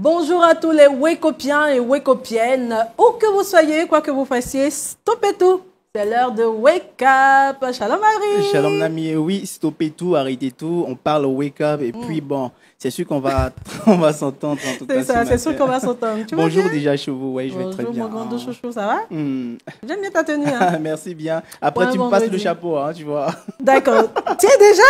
Bonjour à tous les Wakeopiens et Wakeopiennes. Où que vous soyez, quoi que vous fassiez, stoppez tout. C'est l'heure de Wake Up. Shalom Marie. Shalom Nami. Oui, stoppez tout, arrêtez tout. On parle au Wake Up et puis bon, c'est sûr qu'on va, on va s'entendre en tout cas. C'est ça, c'est sûr qu'on va s'entendre. Bonjour déjà Chouveau, ouais, je vais très Bonjour bien. mon grand chouchou, ça va? J'aime bien ta tenue. Hein? Merci bien. Après tu me passes le chapeau, hein, tu vois. D'accord. Tiens déjà?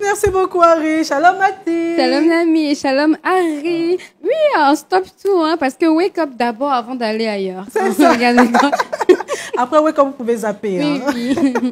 Merci beaucoup, Harry. Shalom, Mathilde. Shalom, Nami. Et shalom, Harry. Oui, on stoppe tout, hein, parce que wake up d'abord avant d'aller ailleurs. C'est ça. Après, wake up, vous pouvez zapper. Oui, hein. oui.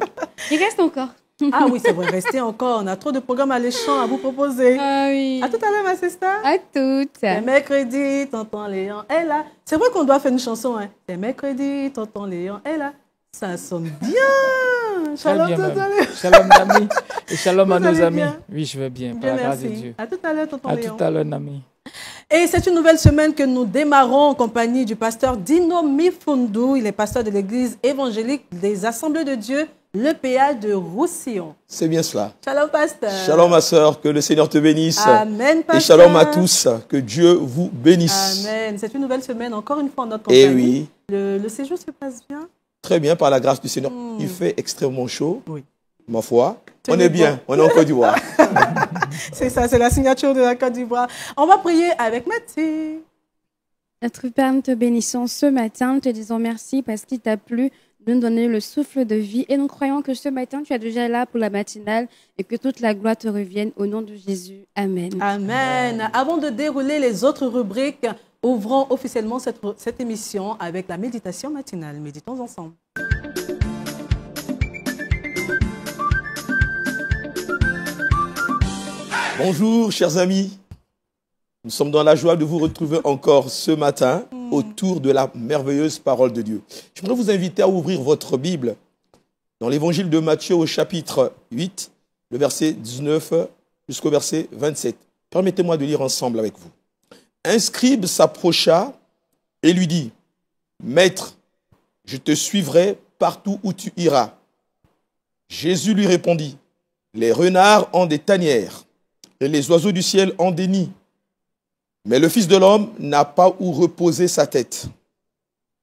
Il reste encore. Ah oui, c'est vrai, restez encore. On a trop de programmes alléchants à vous proposer. Ah oui. À tout à l'heure, ma sister. À toutes. C'est mercredi, tonton Léon est là. C'est vrai qu'on doit faire une chanson. Hein. C'est mercredi, tonton Léon est là. Ça sonne bien. Shalom, tonton Léon. Shalom, Nami. Et shalom à nos amis. Bien? Oui, je vais bien, Dieu par la grâce merci. de Dieu. À tout à l'heure, tonton À Léon. tout à l'heure, Nami. Et c'est une nouvelle semaine que nous démarrons en compagnie du pasteur Dino Mifundu. Il est pasteur de l'église évangélique des Assemblées de Dieu, l'EPA de Roussillon. C'est bien cela. Shalom, pasteur. Shalom, ma sœur. Que le Seigneur te bénisse. Amen, pasteur. Et shalom à tous. Que Dieu vous bénisse. Amen. C'est une nouvelle semaine, encore une fois, en notre compagnie. Et oui. Le séjour se passe bien? Très bien, par la grâce du Seigneur. Il fait extrêmement chaud. Oui. Ma foi. On est bien. On est en Côte d'Ivoire. C'est ça, c'est la signature de la Côte d'Ivoire. On va prier avec Mathilde. Notre Père, nous te bénissons ce matin. Nous te disons merci parce qu'il t'a plu de nous donner le souffle de vie. Et nous croyons que ce matin, tu es déjà là pour la matinale et que toute la gloire te revienne au nom de Jésus. Amen. Amen. Avant de dérouler les autres rubriques, ouvrons officiellement cette émission avec la méditation matinale. Méditons ensemble. Bonjour, chers amis. Nous sommes dans la joie de vous retrouver encore ce matin autour de la merveilleuse parole de Dieu. J'aimerais vous inviter à ouvrir votre Bible dans l'évangile de Matthieu au chapitre 8, le verset 19 jusqu'au verset 27. Permettez-moi de lire ensemble avec vous. Un scribe s'approcha et lui dit, « Maître, je te suivrai partout où tu iras. » Jésus lui répondit, « Les renards ont des tanières et les oiseaux du ciel ont des nids. Mais le Fils de l'homme n'a pas où reposer sa tête. »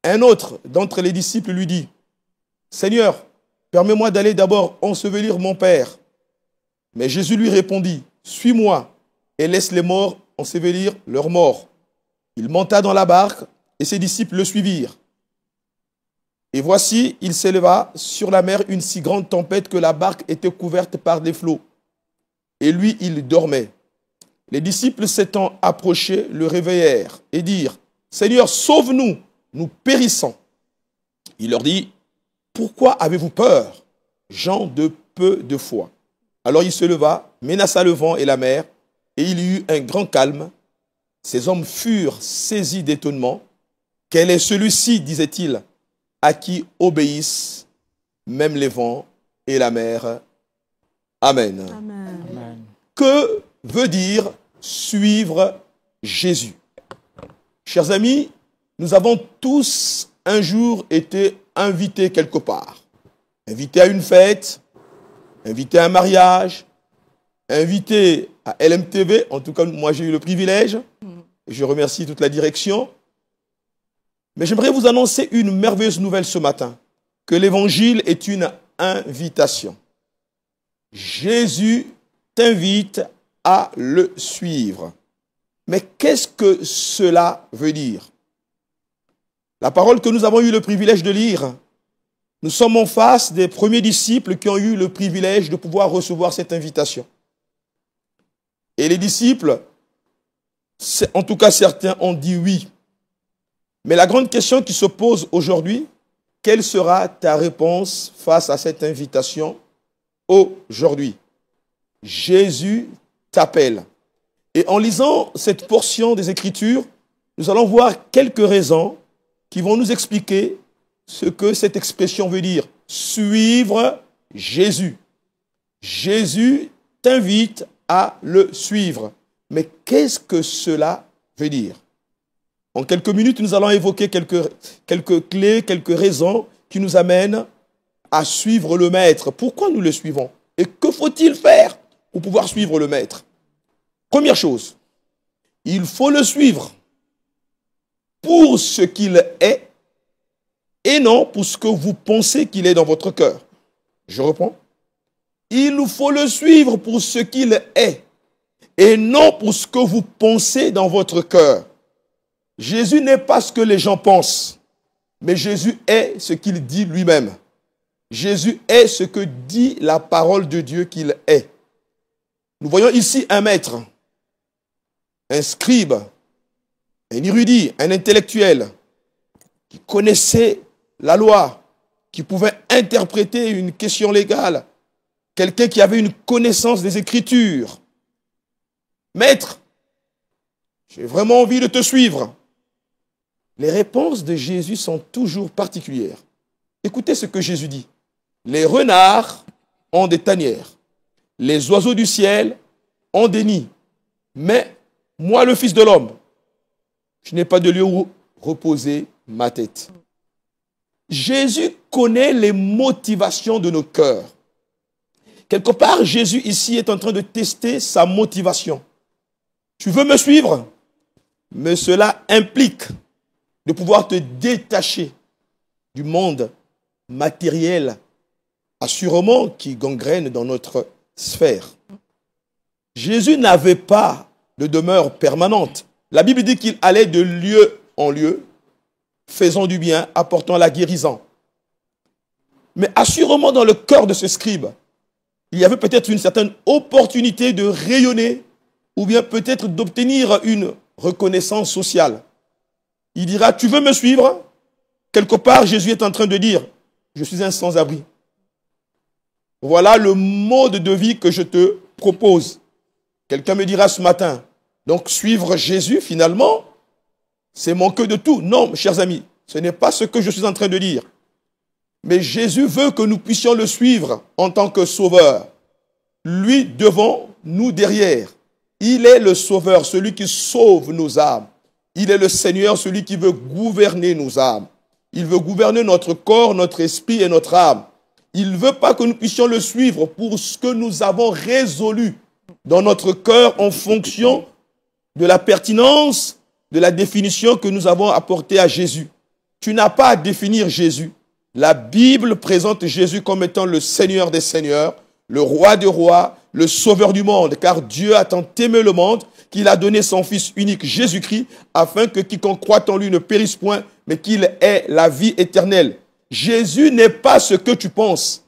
Un autre d'entre les disciples lui dit, « Seigneur, permets-moi d'aller d'abord ensevelir mon Père. » Mais Jésus lui répondit, « Suis-moi et laisse les morts ensevelir leurs morts. » Il monta dans la barque et ses disciples le suivirent. Et voici, il s'éleva sur la mer une si grande tempête que la barque était couverte par des flots. Et lui, il dormait. Les disciples s'étant approchés, le réveillèrent et dirent, « Seigneur, sauve-nous, nous périssons. » Il leur dit, « Pourquoi avez-vous peur, gens de peu de foi ?» Alors il se leva, menaça le vent et la mer, et il y eut un grand calme. Ces hommes furent saisis d'étonnement. « Quel est celui-ci, disait-il, à qui obéissent même les vents et la mer ?» Amen. Amen. Amen. Que veut dire suivre Jésus? Chers amis, nous avons tous un jour été invités quelque part. Invités à une fête, invités à un mariage, invités à LMTV. En tout cas, moi j'ai eu le privilège. Et je remercie toute la direction. Mais j'aimerais vous annoncer une merveilleuse nouvelle ce matin. Que l'évangile est une invitation. Jésus t'invite à le suivre. Mais qu'est-ce que cela veut dire? La parole que nous avons eu le privilège de lire, nous sommes en face des premiers disciples qui ont eu le privilège de pouvoir recevoir cette invitation. Et les disciples, en tout cas certains, ont dit oui. Mais la grande question qui se pose aujourd'hui, quelle sera ta réponse face à cette invitation aujourd'hui? Jésus t'appelle. Et en lisant cette portion des Écritures, nous allons voir quelques raisons qui vont nous expliquer ce que cette expression veut dire. Suivre Jésus. Jésus t'invite à le suivre. Mais qu'est-ce que cela veut dire? En quelques minutes, nous allons évoquer quelques clés, quelques raisons qui nous amènent à suivre le Maître. Pourquoi nous le suivons? Et que faut-il faire pour pouvoir suivre le Maître? Première chose, Il faut le suivre pour ce qu'il est et non pour ce que vous pensez qu'il est dans votre cœur. Je reprends. Il faut le suivre pour ce qu'il est et non pour ce que vous pensez dans votre cœur. Jésus n'est pas ce que les gens pensent, mais Jésus est ce qu'il dit lui-même. Jésus est ce que dit la parole de Dieu qu'il est. Nous voyons ici un maître, un scribe, un érudit, un intellectuel qui connaissait la loi, qui pouvait interpréter une question légale, quelqu'un qui avait une connaissance des Écritures. Maître, j'ai vraiment envie de te suivre. Les réponses de Jésus sont toujours particulières. Écoutez ce que Jésus dit. Les renards ont des tanières, les oiseaux du ciel ont des nids, mais moi, le Fils de l'homme, je n'ai pas de lieu où reposer ma tête. Jésus connaît les motivations de nos cœurs. Quelque part, Jésus ici est en train de tester sa motivation. Tu veux me suivre? Mais cela implique de pouvoir te détacher du monde matériel, assurément qui gangrène dans notre sphère. Jésus n'avait pas de demeure permanente. La Bible dit qu'il allait de lieu en lieu, faisant du bien, apportant la guérison. Mais assurément dans le cœur de ce scribe, il y avait peut-être une certaine opportunité de rayonner ou bien peut-être d'obtenir une reconnaissance sociale. Il dira, tu veux me suivre? Quelque part, Jésus est en train de dire, je suis un sans-abri. Voilà le mode de vie que je te propose. Quelqu'un me dira ce matin, donc suivre Jésus, finalement, c'est manquer de tout. Non, chers amis, ce n'est pas ce que je suis en train de dire. Mais Jésus veut que nous puissions le suivre en tant que sauveur. Lui devant, nous derrière. Il est le sauveur, celui qui sauve nos âmes. Il est le Seigneur, celui qui veut gouverner nos âmes. Il veut gouverner notre corps, notre esprit et notre âme. Il ne veut pas que nous puissions le suivre pour ce que nous avons résolu dans notre cœur en fonction de la pertinence, de la définition que nous avons apportée à Jésus. Tu n'as pas à définir Jésus. La Bible présente Jésus comme étant le Seigneur des Seigneurs, le Roi des Rois, le Sauveur du monde, car Dieu a tant aimé le monde qu'il a donné son Fils unique, Jésus-Christ, afin que quiconque croit en lui ne périsse point, mais qu'il ait la vie éternelle. Jésus n'est pas ce que tu penses.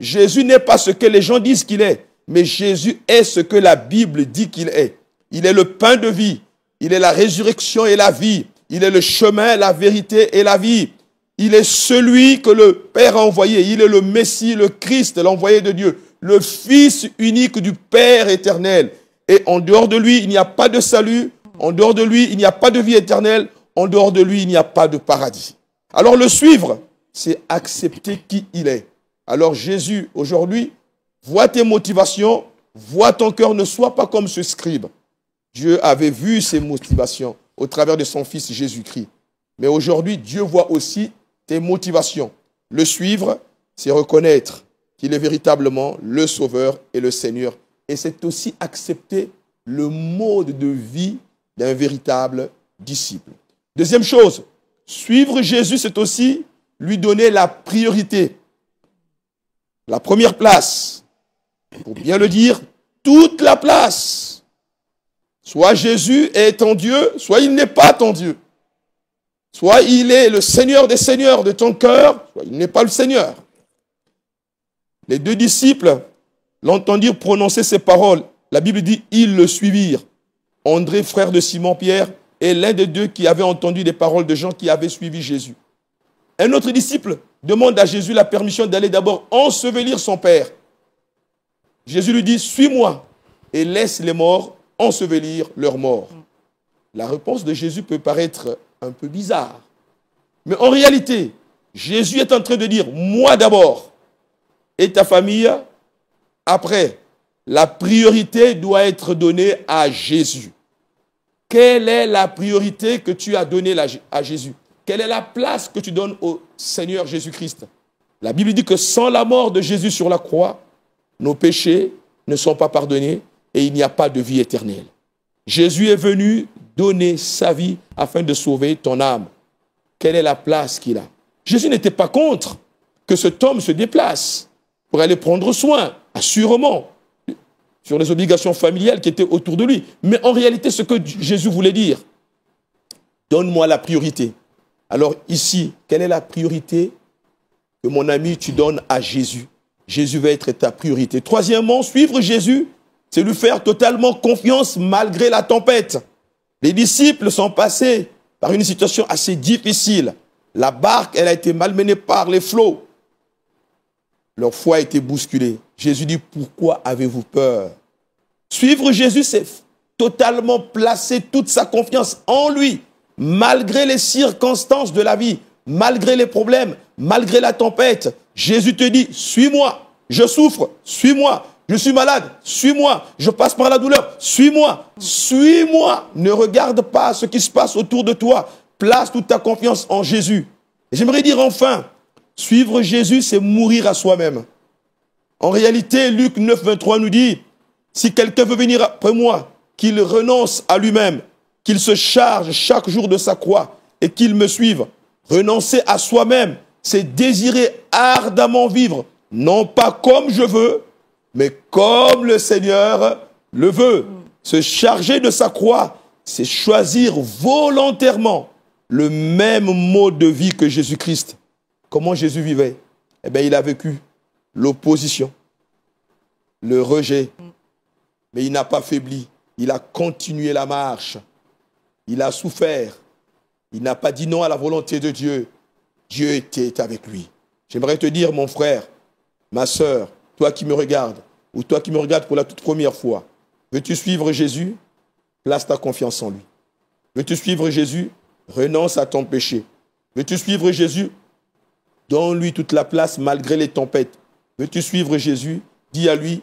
Jésus n'est pas ce que les gens disent qu'il est, mais Jésus est ce que la Bible dit qu'il est. Il est le pain de vie, il est la résurrection et la vie, il est le chemin, la vérité et la vie. Il est celui que le Père a envoyé, il est le Messie, le Christ, l'envoyé de Dieu, le Fils unique du Père éternel. Et en dehors de lui, il n'y a pas de salut, en dehors de lui, il n'y a pas de vie éternelle, en dehors de lui, il n'y a pas de paradis. Alors le suivre, c'est accepter qui il est. Alors Jésus, aujourd'hui, vois tes motivations, vois ton cœur, ne sois pas comme ce scribe. Dieu avait vu ses motivations au travers de son Fils Jésus-Christ. Mais aujourd'hui, Dieu voit aussi tes motivations. Le suivre, c'est reconnaître qu'il est véritablement le Sauveur et le Seigneur. Et c'est aussi accepter le mode de vie d'un véritable disciple. Deuxième chose, suivre Jésus, c'est aussi lui donner la priorité. La première place, pour bien le dire, toute la place. Soit Jésus est ton Dieu, soit il n'est pas ton Dieu. Soit il est le Seigneur des Seigneurs de ton cœur, soit il n'est pas le Seigneur. Les deux disciples l'entendirent prononcer ces paroles. La Bible dit, ils le suivirent. André, frère de Simon-Pierre, est l'un des deux qui avait entendu des paroles de gens qui avaient suivi Jésus. Un autre disciple demande à Jésus la permission d'aller d'abord ensevelir son père. Jésus lui dit, suis-moi et laisse les morts ensevelir leurs morts. La réponse de Jésus peut paraître un peu bizarre. Mais en réalité, Jésus est en train de dire, moi d'abord et ta famille après. La priorité doit être donnée à Jésus. Quelle est la priorité que tu as donnée à Jésus? Quelle est la place que tu donnes au Seigneur Jésus-Christ? La Bible dit que sans la mort de Jésus sur la croix, nos péchés ne sont pas pardonnés et il n'y a pas de vie éternelle. Jésus est venu donner sa vie afin de sauver ton âme. Quelle est la place qu'il a? Jésus n'était pas contre que cet homme se déplace pour aller prendre soin, assurément, sur les obligations familiales qui étaient autour de lui. Mais en réalité, ce que Jésus voulait dire, donne-moi la priorité. Alors ici, quelle est la priorité que mon ami, tu donnes à Jésus? Jésus va être ta priorité. Troisièmement, suivre Jésus, c'est lui faire totalement confiance malgré la tempête. Les disciples sont passés par une situation assez difficile. La barque, elle a été malmenée par les flots. Leur foi a été bousculée. Jésus dit, pourquoi avez-vous peur? Suivre Jésus, c'est totalement placer toute sa confiance en lui, malgré les circonstances de la vie, malgré les problèmes, malgré la tempête. Jésus te dit, suis-moi, je souffre, suis-moi, je suis malade, suis-moi, je passe par la douleur, suis-moi, suis-moi. Ne regarde pas ce qui se passe autour de toi, place toute ta confiance en Jésus. J'aimerais dire enfin, suivre Jésus, c'est mourir à soi-même. En réalité, Luc 9, 23 nous dit, si quelqu'un veut venir après moi, qu'il renonce à lui-même, qu'il se charge chaque jour de sa croix et qu'il me suive. Renoncer à soi-même, c'est désirer ardemment vivre, non pas comme je veux, mais comme le Seigneur le veut. Se charger de sa croix, c'est choisir volontairement le même mode de vie que Jésus-Christ. Comment Jésus vivait? Eh bien, il a vécu l'opposition, le rejet, mais il n'a pas faibli. Il a continué la marche. Il a souffert. Il n'a pas dit non à la volonté de Dieu. Dieu était avec lui. J'aimerais te dire, mon frère, ma sœur, toi qui me regardes, ou toi qui me regardes pour la toute première fois, veux-tu suivre Jésus? Place ta confiance en lui. Veux-tu suivre Jésus? Renonce à ton péché. Veux-tu suivre Jésus? Donne-lui toute la place malgré les tempêtes. Veux-tu suivre Jésus? Dis à lui,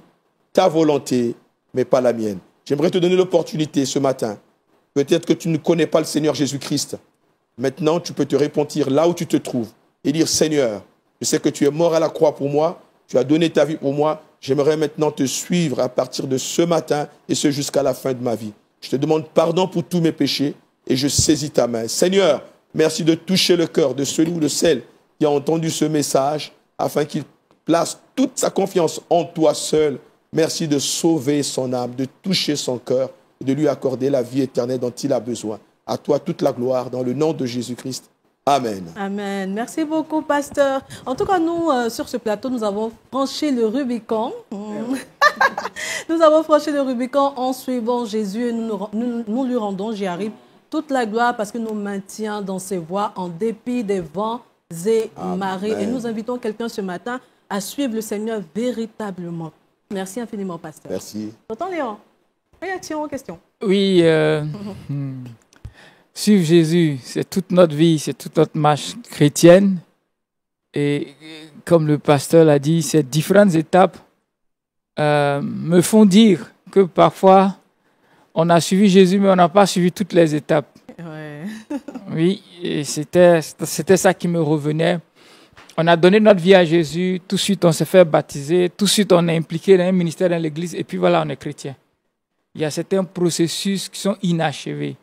ta volonté, mais pas la mienne. J'aimerais te donner l'opportunité ce matin. Peut-être que tu ne connais pas le Seigneur Jésus-Christ. Maintenant, tu peux te repentir là où tu te trouves et dire, Seigneur, je sais que tu es mort à la croix pour moi, tu as donné ta vie pour moi, j'aimerais maintenant te suivre à partir de ce matin et ce jusqu'à la fin de ma vie. Je te demande pardon pour tous mes péchés et je saisis ta main. Seigneur, merci de toucher le cœur de celui ou de celle qui a entendu ce message afin qu'il place toute sa confiance en toi seul. Merci de sauver son âme, de toucher son cœur et de lui accorder la vie éternelle dont il a besoin. À toi toute la gloire dans le nom de Jésus-Christ. Amen. Amen. Merci beaucoup, pasteur. En tout cas, nous, sur ce plateau, nous avons franchi le Rubicon. Nous avons franchi le Rubicon en suivant Jésus et nous lui rendons, j'y arrive, toute la gloire parce que nous maintient dans ses voies en dépit des vents et marées. Et nous invitons quelqu'un ce matin à suivre le Seigneur véritablement. Merci infiniment, pasteur. Merci. Tonton Léon, réaction, question. Oui, suivre Jésus, c'est toute notre vie, c'est toute notre marche chrétienne. Et comme le pasteur l'a dit, ces différentes étapes me font dire que parfois, on a suivi Jésus, mais on n'a pas suivi toutes les étapes. Ouais. Oui, et c'était ça qui me revenait. On a donné notre vie à Jésus, tout de suite on s'est fait baptiser, tout de suite on est impliqué dans un ministère dans l'église, et puis voilà, on est chrétien. Il y a certains processus qui sont inachevés.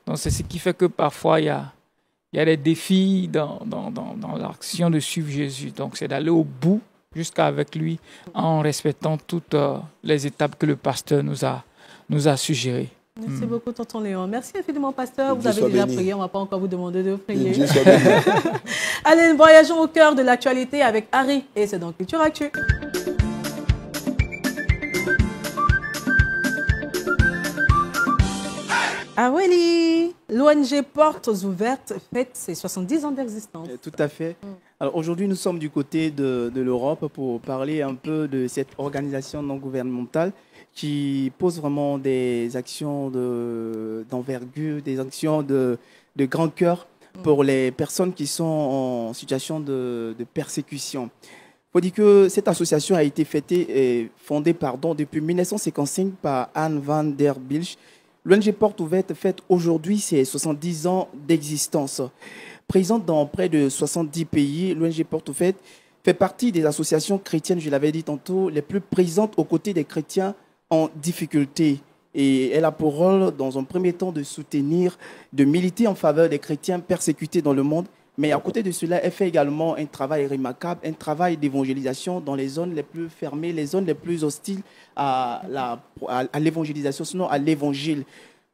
Donc c'est ce qui fait que parfois il y a des défis dans l'action de suivre Jésus. Donc c'est d'aller au bout jusqu'à avec lui en respectant toutes les étapes que le pasteur nous a suggérées. Merci beaucoup, tonton Léon. Merci infiniment, pasteur. Vous Dieu avez soit déjà béni. prié, on ne va pas encore vous demander de prier. Dieu soit béni. Allez, voyageons au cœur de l'actualité avec Harry et c'est dans Culture Actu. Ah oui, l'ONG Portes Ouvertes fête ses 70 ans d'existence. Tout à fait. Alors aujourd'hui, nous sommes du côté de l'Europe pour parler un peu de cette organisation non gouvernementale qui pose vraiment des actions d'envergure, des actions de grand cœur pour les personnes qui sont en situation de persécution. Il faut dire que cette association a été fondée depuis 1955 par Anne van der Bilch. L'ONG Portes Ouvertes fête aujourd'hui ses 70 ans d'existence. Présente dans près de 70 pays, l'ONG Portes Ouvertes fait partie des associations chrétiennes, je l'avais dit tantôt, les plus présentes aux côtés des chrétiens en difficulté. Et elle a pour rôle, dans un premier temps, de soutenir, de militer en faveur des chrétiens persécutés dans le monde. Mais à côté de cela, elle fait également un travail remarquable, un travail d'évangélisation dans les zones les plus fermées, les zones les plus hostiles à l'évangélisation, sinon à l'évangile.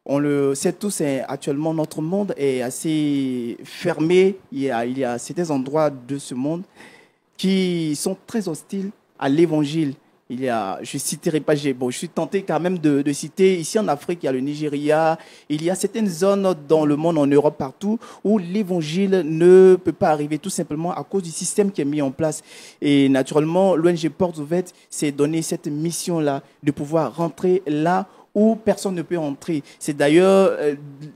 On le sait tous, actuellement, notre monde est assez fermé. Il y a certains endroits de ce monde qui sont très hostiles à l'évangile. Je citerai pas, je suis tenté quand même de citer, ici en Afrique, il y a le Nigeria, il y a certaines zones dans le monde, en Europe, partout, où l'évangile ne peut pas arriver tout simplement à cause du système qui est mis en place. Et naturellement, l'ONG Portes Ouvertes s'est donné cette mission-là, de pouvoir rentrer là où personne ne peut entrer. C'est d'ailleurs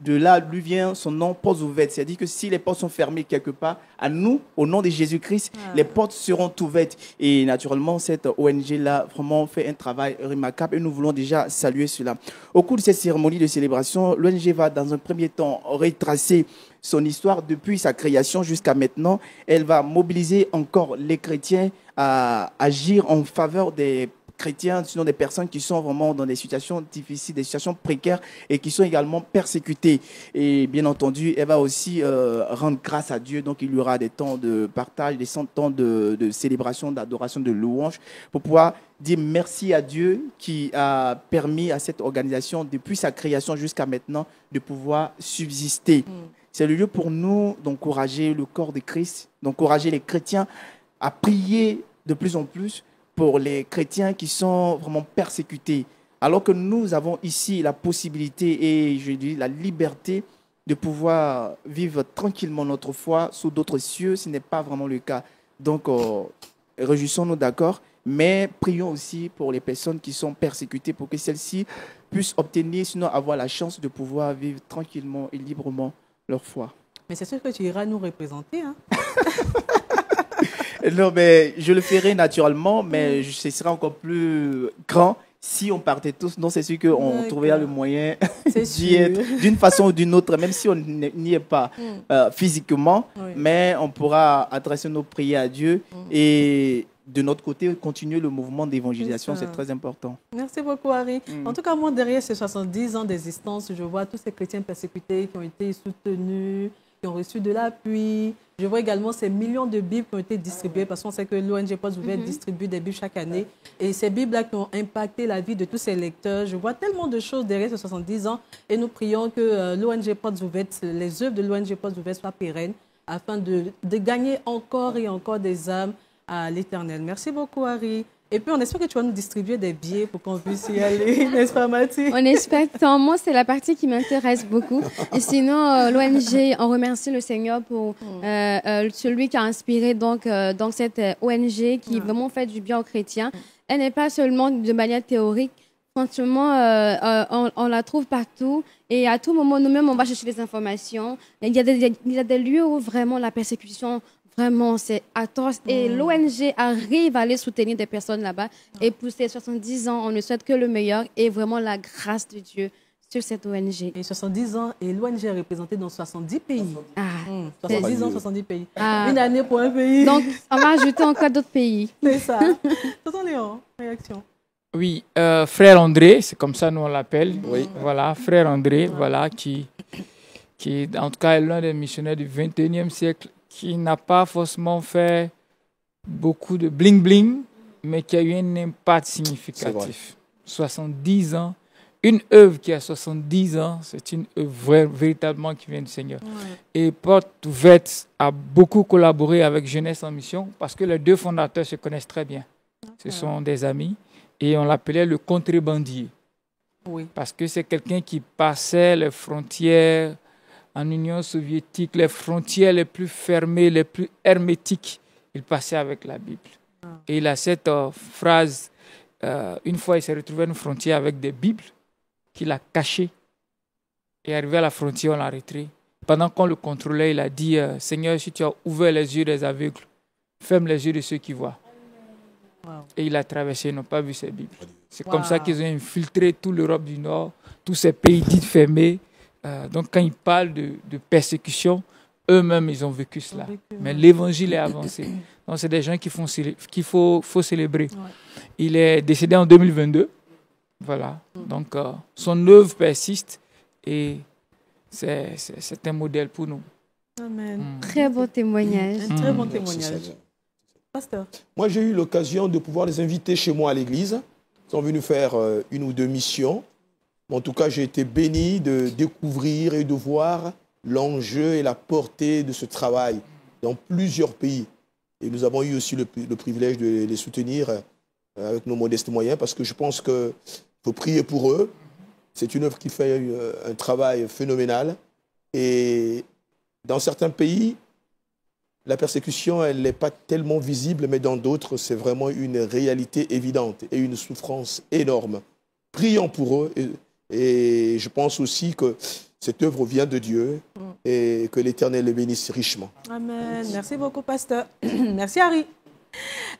de là lui vient son nom, Portes Ouvertes. C'est-à-dire que si les portes sont fermées quelque part, à nous, au nom de Jésus-Christ, les portes seront ouvertes. Et naturellement, cette ONG-là vraiment fait un travail remarquable et nous voulons déjà saluer cela. Au cours de cette cérémonie de célébration, l'ONG va dans un premier temps retracer son histoire depuis sa création jusqu'à maintenant. Elle va mobiliser encore les chrétiens à agir en faveur des chrétiens, sinon des personnes qui sont vraiment dans des situations difficiles, des situations précaires et qui sont également persécutées. Et bien entendu, elle va aussi rendre grâce à Dieu. Donc, il y aura des temps de partage, des temps de célébration, d'adoration, de louange pour pouvoir dire merci à Dieu qui a permis à cette organisation, depuis sa création jusqu'à maintenant, de pouvoir subsister. C'est le lieu pour nous d'encourager le corps de Christ, d'encourager les chrétiens à prier de plus en plus pour les chrétiens qui sont vraiment persécutés. Alors que nous avons ici la possibilité et je dis la liberté de pouvoir vivre tranquillement notre foi sous d'autres cieux, ce n'est pas vraiment le cas. Donc, réjouissons-nous, d'accord, mais prions aussi pour les personnes qui sont persécutées pour que celles-ci puissent obtenir, sinon avoir la chance de pouvoir vivre tranquillement et librement leur foi. Mais c'est sûr que tu iras nous représenter, hein. Non, mais je le ferai naturellement, mais ce sera encore plus grand si on partait tous. Donc, c'est sûr qu'on trouvera le moyen d'y être d'une façon ou d'une autre, même si on n'y est pas physiquement, mais on pourra adresser nos prières à Dieu et de notre côté, continuer le mouvement d'évangélisation, c'est très important. Merci beaucoup, Harry. En tout cas, moi, derrière ces 70 ans d'existence, je vois tous ces chrétiens persécutés qui ont été soutenus, qui ont reçu de l'appui. Je vois également ces millions de Bibles qui ont été distribuées parce qu'on sait que l'ONG Portes Ouvertes distribue des Bibles chaque année. Et ces Bibles-là qui ont impacté la vie de tous ces lecteurs. Je vois tellement de choses derrière ces 70 ans et nous prions que l'ONG Portes Ouvertes, les œuvres de l'ONG Portes Ouvertes soient pérennes afin de gagner encore et encore des âmes à l'Éternel. Merci beaucoup, Harry. Et puis, on espère que tu vas nous distribuer des billets pour qu'on puisse y aller, n'est-ce pas, Mathilde? On espère tant. Moi, c'est la partie qui m'intéresse beaucoup. Et sinon, l'ONG, on remercie le Seigneur pour celui qui a inspiré donc cette ONG qui vraiment fait du bien aux chrétiens. Elle n'est pas seulement de manière théorique. Franchement, on la trouve partout. Et à tout moment, nous-mêmes, on va chercher des informations. Il y a des lieux où vraiment la persécution... Vraiment, c'est atroce. Et l'ONG arrive à aller soutenir des personnes là-bas. Et pour ces 70 ans, on ne souhaite que le meilleur et vraiment la grâce de Dieu sur cette ONG. Et 70 ans, et l'ONG est représentée dans 70 pays. 70 ans, 70 pays. Une année pour un pays. Donc, on va ajouter encore d'autres pays. C'est ça. Tonton Léon, réaction. Oui, frère André, c'est comme ça nous on l'appelle. Oui. Voilà, frère André, voilà, qui en tout cas est l'un des missionnaires du 21e siècle, qui n'a pas forcément fait beaucoup de bling-bling, mais qui a eu un impact significatif. 70 ans, une œuvre qui a 70 ans, c'est une œuvre véritablement qui vient du Seigneur. Et Portes Ouvertes a beaucoup collaboré avec Jeunesse en Mission, parce que les deux fondateurs se connaissent très bien. Ce sont des amis, et on l'appelait le contrebandier. Parce que c'est quelqu'un qui passait les frontières en Union soviétique, les frontières les plus fermées, les plus hermétiques, il passait avec la Bible. Et il a cette phrase, une fois il s'est retrouvé à une frontière avec des Bibles qu'il a cachées. Et arrivé à la frontière, on l'a retiré. Pendant qu'on le contrôlait, il a dit, Seigneur, si tu as ouvert les yeux des aveugles, ferme les yeux de ceux qui voient. Et il a traversé, ils n'ont pas vu ces Bibles. C'est comme ça qu'ils ont infiltré toute l'Europe du Nord, tous ces pays dits fermés. Donc, quand ils parlent de persécution, eux-mêmes, ils ont vécu cela. Mais l'évangile est avancé. Donc, c'est des gens qu'il faut célébrer. Il est décédé en 2022. Voilà. Donc, son œuvre persiste et c'est un modèle pour nous. Amen. Très beau témoignage. Un très bon Merci, témoignage. Seigneur. Pasteur. Moi, j'ai eu l'occasion de pouvoir les inviter chez moi à l'église. Ils sont venus faire une ou deux missions. En tout cas, j'ai été béni de découvrir et de voir l'enjeu et la portée de ce travail dans plusieurs pays. Et nous avons eu aussi le privilège de les soutenir avec nos modestes moyens parce que je pense qu'il faut prier pour eux. C'est une œuvre qui fait un travail phénoménal. Et dans certains pays, la persécution, elle n'est pas tellement visible, mais dans d'autres, c'est vraiment une réalité évidente et une souffrance énorme. Prions pour eux et je pense aussi que cette œuvre vient de Dieu et que l'Éternel les bénisse richement. Amen. Merci beaucoup, pasteur. Merci, Harry.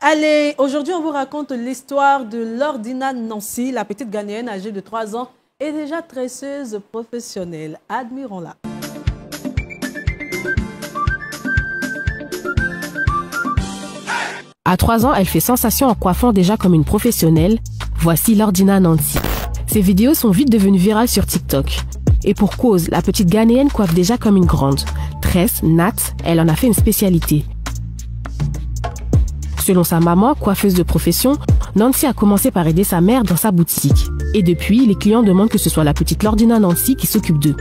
Allez, aujourd'hui, on vous raconte l'histoire de Lordina Nancy, la petite Ghanéenne âgée de 3 ans et déjà tresseuse professionnelle. Admirons-la. À 3 ans, elle fait sensation en coiffant déjà comme une professionnelle. Voici Lordina Nancy. Ces vidéos sont vite devenues virales sur TikTok. Et pour cause, la petite Ghanéenne coiffe déjà comme une grande. Tresse, natte, elle en a fait une spécialité. Selon sa maman, coiffeuse de profession, Nancy a commencé par aider sa mère dans sa boutique. Et depuis, les clients demandent que ce soit la petite Lordina Nancy qui s'occupe d'eux.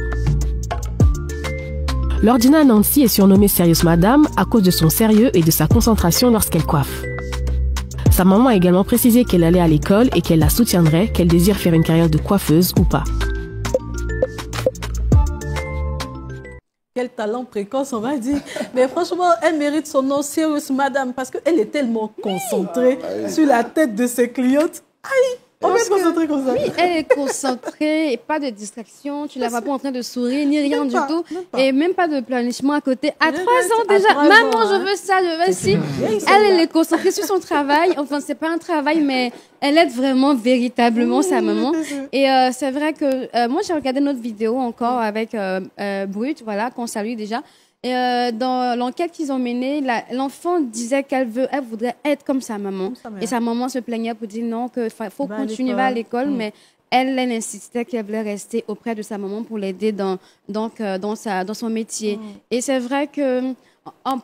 Lordina Nancy est surnommée Sérieuse Madame à cause de son sérieux et de sa concentration lorsqu'elle coiffe. Sa maman a également précisé qu'elle allait à l'école et qu'elle la soutiendrait, qu'elle désire faire une carrière de coiffeuse ou pas. Quel talent précoce, on va dire. Mais franchement, elle mérite son nom, Sérieuse Madame, parce qu'elle est tellement concentrée sur la tête de ses clientes. Aïe, on va être concentré comme ça. Oui, elle est concentrée, et pas de distraction, tu la vois pas en train de sourire, ni rien du tout, et même pas de planifiement à côté. À 3 ans déjà, maman, je veux ça, je veux ci. Elle est concentrée sur son travail, enfin, c'est pas un travail, mais elle aide vraiment véritablement sa maman. Et c'est vrai que moi, j'ai regardé notre vidéo encore avec Brut, voilà, qu'on salue déjà. Et dans l'enquête qu'ils ont menée, l'enfant disait qu'elle voudrait être comme sa maman. Et sa maman se plaignait pour dire non, qu'il faut continuer à l'école, mais elle insistait qu'elle voulait rester auprès de sa maman pour l'aider dans son métier. Et c'est vrai que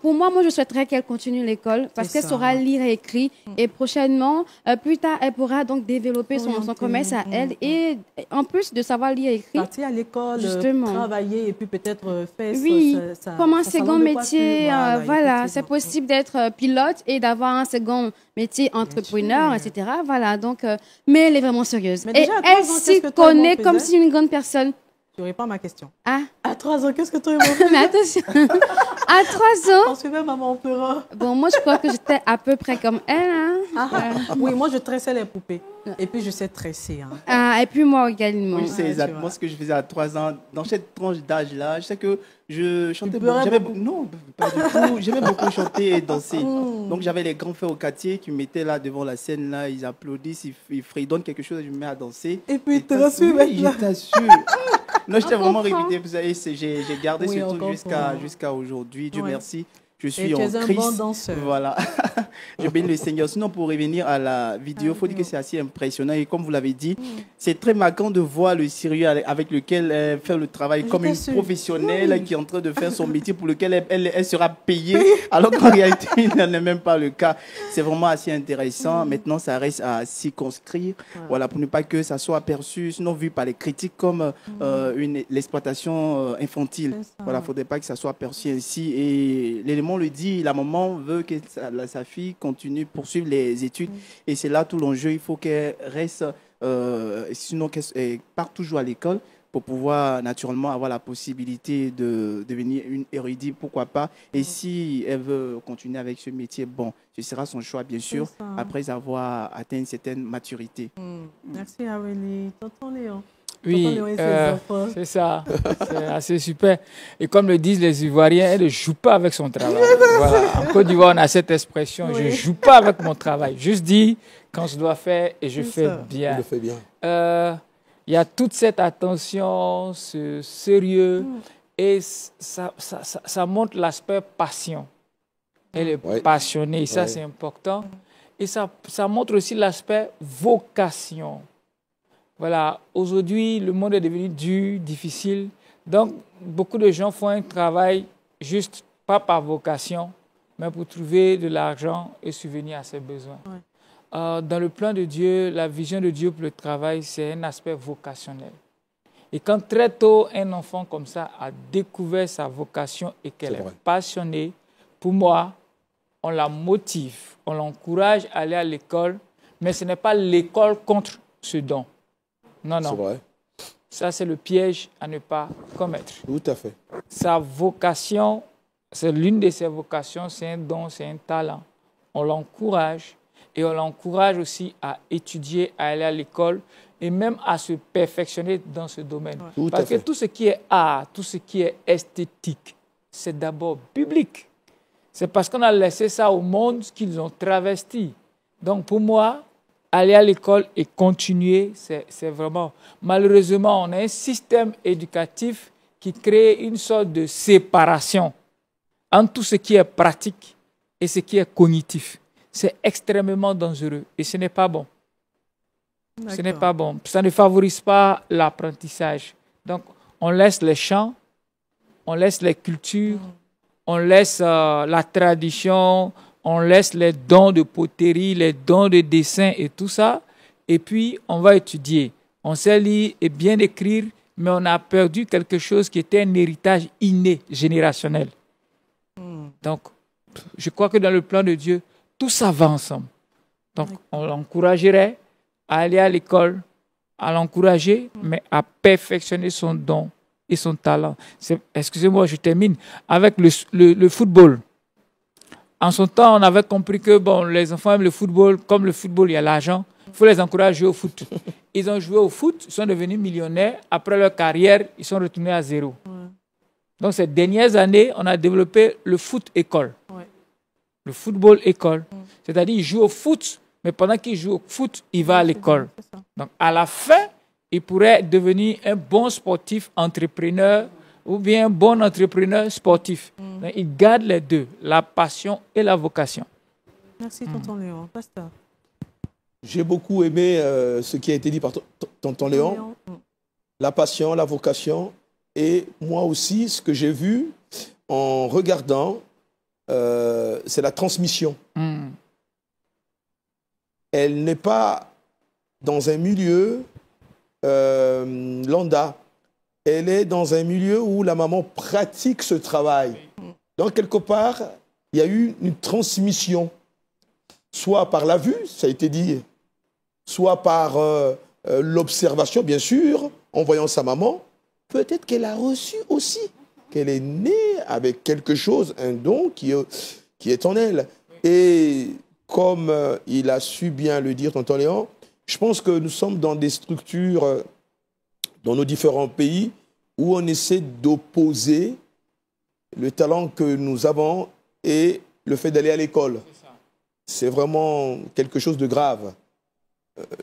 pour moi, je souhaiterais qu'elle continue l'école parce qu'elle saura lire et écrire. Et prochainement, plus tard, elle pourra donc développer son commerce à elle. Et en plus de savoir lire et écrire, partir à l'école, travailler et puis peut-être faire comme un second métier. Voilà, c'est possible d'être pilote et d'avoir un second métier entrepreneur, etc. Voilà, donc, mais elle est vraiment sérieuse. Et elle s'y connaît comme si une grande personne. Tu n'aurais pas ma question. Ah. À 3 ans, qu'est-ce que tu aurais fait? Mais attention, à 3 ans. On suivait maman empereur. Bon, moi, je crois que j'étais à peu près comme elle. Hein. Oui, moi, je tressais les poupées. Et puis, je sais tresser. Hein. Ah, et puis moi également. Oui, c'est exactement ce que je faisais à 3 ans. Dans cette tranche d'âge-là, je sais que je chantais beaucoup. Non, pas du tout. J'aimais beaucoup chanter et danser. Donc, j'avais les grands frères au quartier qui me mettaient là devant la scène. Là, ils applaudissent, ils fredonnent quelque chose et je me mets à danser. Et puis, ils te reçoivent. Oui, je t'assure. Non, j'étais vraiment réputé. Vous savez, j'ai gardé ce truc jusqu'à aujourd'hui. Dieu merci. Je suis en Christ. Un bon danseur. Voilà. Je bénis le Seigneur. Sinon, pour revenir à la vidéo, il faut dire que c'est assez impressionnant. Et comme vous l'avez dit, c'est très marquant de voir le sérieux avec lequel elle fait le travail comme une professionnelle qui est en train de faire son métier pour lequel elle sera payée, alors qu'en réalité, il n'en est même pas le cas. C'est vraiment assez intéressant. Maintenant, ça reste à circonscrire, voilà, pour ne pas que ça soit perçu, sinon vu par les critiques comme l'exploitation infantile. Voilà, il ne faudrait pas que ça soit perçu ainsi. Et l'élément le dit, la maman veut que sa fille continue, poursuivre les études. Et c'est là tout l'enjeu. Il faut qu'elle reste, sinon qu'elle parte toujours à l'école pour pouvoir naturellement avoir la possibilité de devenir une érudite, pourquoi pas. Et si elle veut continuer avec ce métier, bon, ce sera son choix, bien sûr, après avoir atteint une certaine maturité. Merci, Aurélie. Tonton Léon. Oui, c'est ça. C'est assez super. Et comme le disent les Ivoiriens, elle ne joue pas avec son travail. Voilà. En Côte d'Ivoire, on a cette expression, je ne joue pas avec mon travail. Juste dis quand je dois faire et je fais bien. Je le fais bien. Il y a toute cette attention, ce sérieux, et ça montre l'aspect passion. Elle est passionnée, ça c'est important. Et ça montre aussi l'aspect vocation. Voilà, aujourd'hui, le monde est devenu dur, difficile. Donc, beaucoup de gens font un travail juste, pas par vocation, mais pour trouver de l'argent et subvenir à ses besoins. Ouais. Dans le plan de Dieu, la vision de Dieu pour le travail, c'est un aspect vocationnel. Et quand très tôt, un enfant comme ça a découvert sa vocation et qu'elle est passionnée, pour moi, on la motive, on l'encourage à aller à l'école, mais ce n'est pas l'école contre ce don. Non, non. C'est vrai. Ça, c'est le piège à ne pas commettre. Tout à fait. Sa vocation, c'est l'une de ses vocations, c'est un don, c'est un talent. On l'encourage et on l'encourage aussi à étudier, à aller à l'école et même à se perfectionner dans ce domaine. Ouais. Parce que tout ce qui est art, tout ce qui est esthétique, c'est d'abord biblique. C'est parce qu'on a laissé ça au monde qu'ils ont travesti. Donc pour moi, aller à l'école et continuer, c'est vraiment... Malheureusement, on a un système éducatif qui crée une sorte de séparation entre tout ce qui est pratique et ce qui est cognitif. C'est extrêmement dangereux et ce n'est pas bon. Ce n'est pas bon. Ça ne favorise pas l'apprentissage. Donc, on laisse les chants, on laisse les cultures, on laisse la tradition, on laisse les dons de poterie, les dons de dessin et tout ça. Et puis, on va étudier. On sait lire et bien écrire, mais on a perdu quelque chose qui était un héritage inné, générationnel. Donc, je crois que dans le plan de Dieu, tout ça va ensemble. Donc, on l'encouragerait à aller à l'école, à l'encourager, mais à perfectionner son don et son talent. Excusez-moi, je termine avec le football. En son temps, on avait compris que bon, les enfants aiment le football. Comme le football, il y a l'argent. Il faut les encourager à jouer au foot. Ils ont joué au foot, ils sont devenus millionnaires. Après leur carrière, ils sont retournés à zéro. Donc, ces dernières années, on a développé le foot-école. Le football-école. C'est-à-dire, il joue au foot, mais pendant qu'il joue au foot, il va à l'école. Donc, à la fin, il pourrait devenir un bon sportif entrepreneur ou bien un bon entrepreneur sportif. Donc, il garde les deux, la passion et la vocation. Merci, tonton Léon. Pasteur. J'ai beaucoup aimé ce qui a été dit par tonton Léon. La passion, la vocation. Et moi aussi, ce que j'ai vu en regardant, c'est la transmission. Elle n'est pas dans un milieu lambda. Elle est dans un milieu où la maman pratique ce travail. Donc, quelque part, il y a eu une transmission, soit par la vue, ça a été dit, soit par l'observation, bien sûr, en voyant sa maman. Peut-être qu'elle a reçu aussi, qu'elle est née avec quelque chose, un don qui est en elle. Et comme il a su bien le dire, tonton Léon, je pense que nous sommes dans des structures dans nos différents pays où on essaie d'opposer le talent que nous avons et le fait d'aller à l'école. C'est vraiment quelque chose de grave.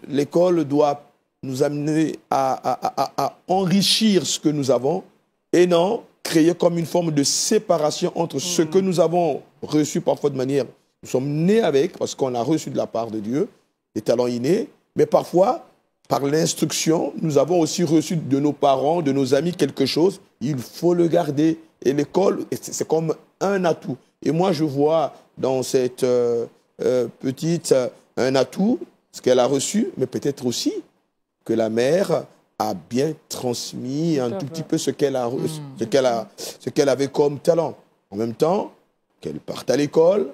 L'école doit nous amener à enrichir ce que nous avons et non créer comme une forme de séparation entre ce que nous avons reçu parfois de manière... Nous sommes nés avec, parce qu'on a reçu de la part de Dieu, des talents innés, mais parfois, par l'instruction, nous avons aussi reçu de nos parents, de nos amis quelque chose. Il faut le garder. Et l'école, c'est comme un atout. Et moi, je vois dans cette petite un atout, ce qu'elle a reçu, mais peut-être aussi que la mère a bien transmis un tout petit peu ce qu'elle a, ce qu'elle avait comme talent. En même temps, qu'elle parte à l'école,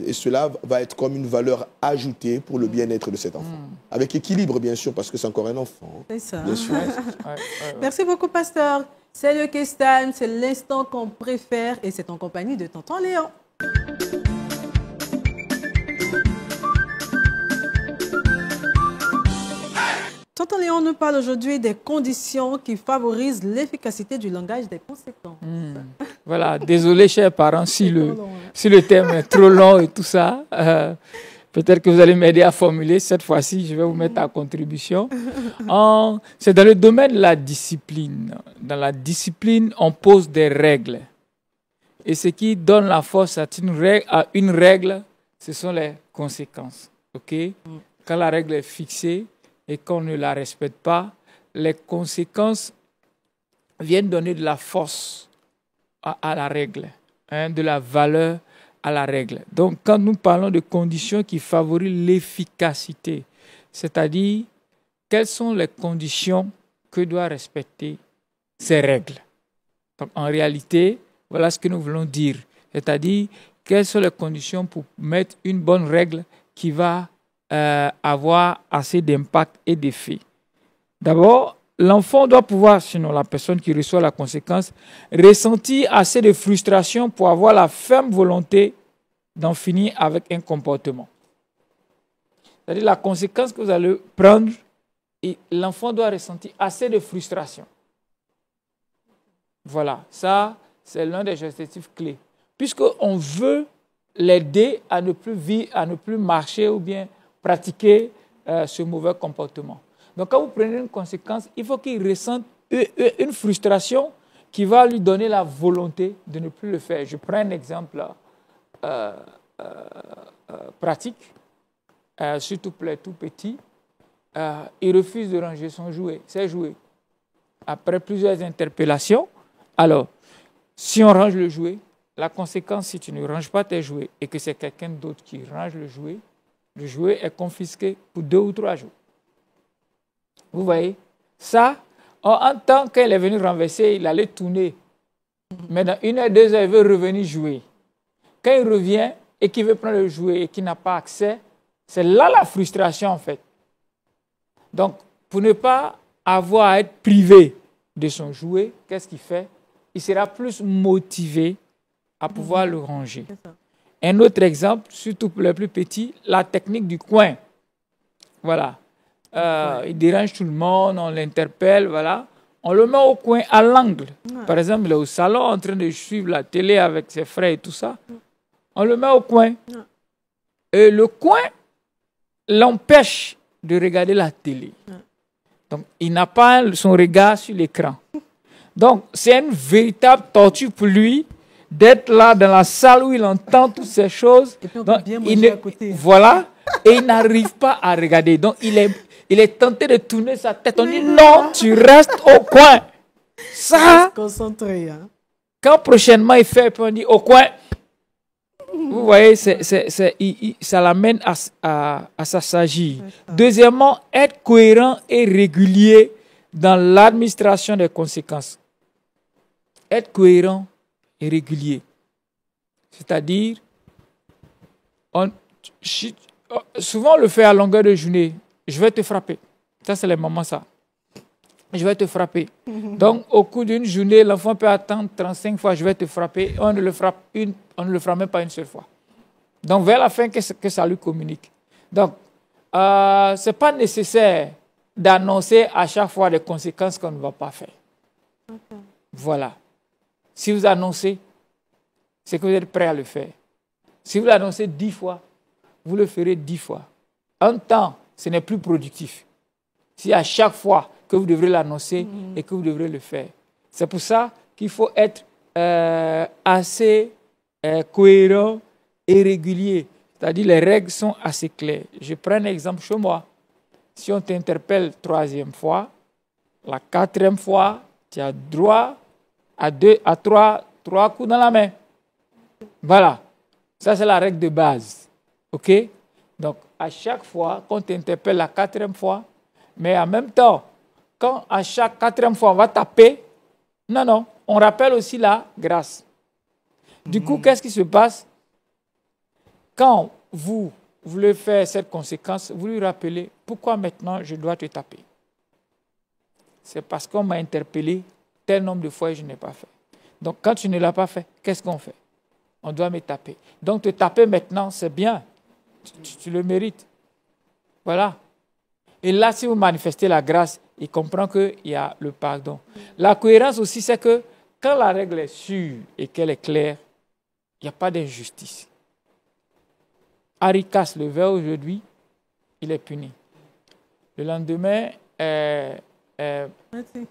et cela va être comme une valeur ajoutée pour le bien-être de cet enfant. Avec équilibre, bien sûr, parce que c'est encore un enfant. C'est ça. Bien sûr. Merci beaucoup, pasteur. C'est le Case Time, c'est l'instant qu'on préfère et c'est en compagnie de tonton Léon. Tonton Léon nous parle aujourd'hui des conditions qui favorisent l'efficacité du langage des conséquences. Voilà, désolé, chers parents, si le thème est trop long et tout ça. Peut-être que vous allez m'aider à formuler. Cette fois-ci, je vais vous mettre à contribution. C'est dans le domaine de la discipline. Dans la discipline, on pose des règles. Et ce qui donne la force à une règle, ce sont les conséquences. Okay? Quand la règle est fixée, et qu'on ne la respecte pas, les conséquences viennent donner de la force à la règle, hein, de la valeur à la règle. Donc, quand nous parlons de conditions qui favorisent l'efficacité, c'est-à-dire quelles sont les conditions que doivent respecter ces règles. Donc, en réalité, voilà ce que nous voulons dire, c'est-à-dire quelles sont les conditions pour mettre une bonne règle qui va avoir assez d'impact et d'effet. D'abord, l'enfant doit pouvoir, sinon la personne qui reçoit la conséquence, ressentir assez de frustration pour avoir la ferme volonté d'en finir avec un comportement. C'est-à-dire la conséquence que vous allez prendre, et l'enfant doit ressentir assez de frustration. Voilà, ça, c'est l'un des objectifs clés. Puisqu'on veut l'aider à ne plus vivre, à ne plus marcher ou bien pratiquer ce mauvais comportement. Donc, quand vous prenez une conséquence, il faut qu'il ressente une frustration qui va lui donner la volonté de ne plus le faire. Je prends un exemple pratique, surtout pour les tout petits. Il refuse de ranger son jouet, ses jouets. Après plusieurs interpellations, alors, si on range le jouet, la conséquence, si tu ne ranges pas tes jouets et que c'est quelqu'un d'autre qui range le jouet est confisqué pour 2 ou 3 jours. Vous voyez, ça, en tant qu'elle est venue renverser, il allait tourner. Mais dans 1 heure, 2 heures, il veut revenir jouer. Quand il revient et qu'il veut prendre le jouet et qu'il n'a pas accès, c'est là la frustration en fait. Donc, pour ne pas avoir à être privé de son jouet, qu'est-ce qu'il fait? Il sera plus motivé à pouvoir le ranger. Un autre exemple, surtout pour les plus petits, la technique du coin. Voilà. Il dérange tout le monde, on l'interpelle, voilà. On le met au coin, à l'angle. Par exemple, il est au salon en train de suivre la télé avec ses frères et tout ça. On le met au coin. Et le coin l'empêche de regarder la télé. Donc, il n'a pas son regard sur l'écran. Donc, c'est une véritable torture pour lui d'être là dans la salle où il entend toutes ces choses. Et puis on Donc, peut bien manger à côté. Voilà, et il n'arrive pas à regarder. Donc, il est tenté de tourner sa tête. On dit non, tu restes au coin. Ça, concentré, hein. quand prochainement il fait, puis on dit au coin. Vous voyez, ça l'amène à s'assagir. Deuxièmement, être cohérent et régulier dans l'administration des conséquences. Être cohérent et régulier. C'est-à-dire, souvent on le fait à longueur de journée. Je vais te frapper. Ça, c'est les moments, ça. Je vais te frapper. Donc, au cours d'une journée, l'enfant peut attendre 35 fois, je vais te frapper. On ne le frappe même pas une seule fois. Donc, vers la fin, que ça lui communique. Donc, ce n'est pas nécessaire d'annoncer à chaque fois des conséquences qu'on ne va pas faire. Voilà. Si vous annoncez, c'est que vous êtes prêt à le faire. Si vous l'annoncez 10 fois, vous le ferez 10 fois. Un temps, ce n'est plus productif. Si à chaque fois que vous devrez l'annoncer et que vous devrez le faire. C'est pour ça qu'il faut être assez cohérent et régulier. C'est-à-dire les règles sont assez claires. Je prends un exemple chez moi. Si on t'interpelle 3e fois, la 4e fois, tu as droit à 3 coups dans la main. Voilà. Ça, c'est la règle de base. OK? Donc, à chaque fois qu'on t'interpelle la 4e fois, mais en même temps, quand à chaque 4e fois, on va taper, non, on rappelle aussi la grâce. Du coup, qu'est-ce qui se passe? Quand vous voulez faire cette conséquence, vous lui rappelez pourquoi maintenant je dois te taper. C'est parce qu'on m'a interpellé tel nombre de fois et je n'ai pas fait. Donc, quand tu ne l'as pas fait, qu'est-ce qu'on fait? On doit me taper. Donc, te taper maintenant, c'est bien. Tu le mérites. Voilà. Et là, si vous manifestez la grâce, il comprend qu'il y a le pardon. La cohérence aussi, c'est que quand la règle est sûre et qu'elle est claire, il n'y a pas d'injustice. Harry casse le verre aujourd'hui, il est puni. Le lendemain,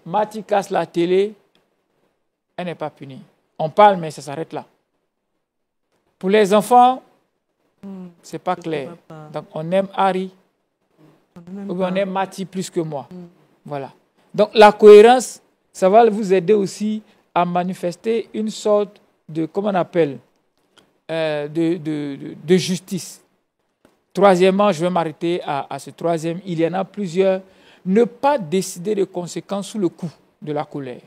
Mati casse la télé, elle n'est pas punie. On parle, mais ça s'arrête là. Pour les enfants, ce n'est pas clair. Donc, on aime Harry, ou bien on est Mati plus que moi. Voilà. Donc la cohérence, ça va vous aider aussi à manifester une sorte de, comment on appelle, de justice. Troisièmement, je vais m'arrêter à ce troisième. Il y en a plusieurs. Ne pas décider de conséquences sous le coup de la colère.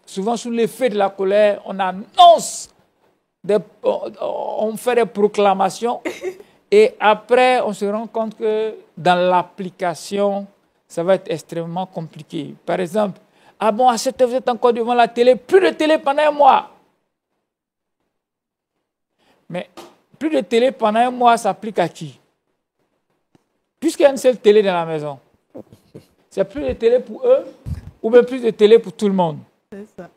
Souvent, sous l'effet de la colère, on annonce, on fait des proclamations et après, on se rend compte que dans l'application, ça va être extrêmement compliqué. Par exemple, ah bon, à cette heure, vous êtes encore devant la télé, plus de télé pendant un mois. Mais plus de télé pendant un mois s'applique à qui? Puisqu'il y a une seule télé dans la maison. C'est plus de télé pour eux ou bien plus de télé pour tout le monde? C'est ça.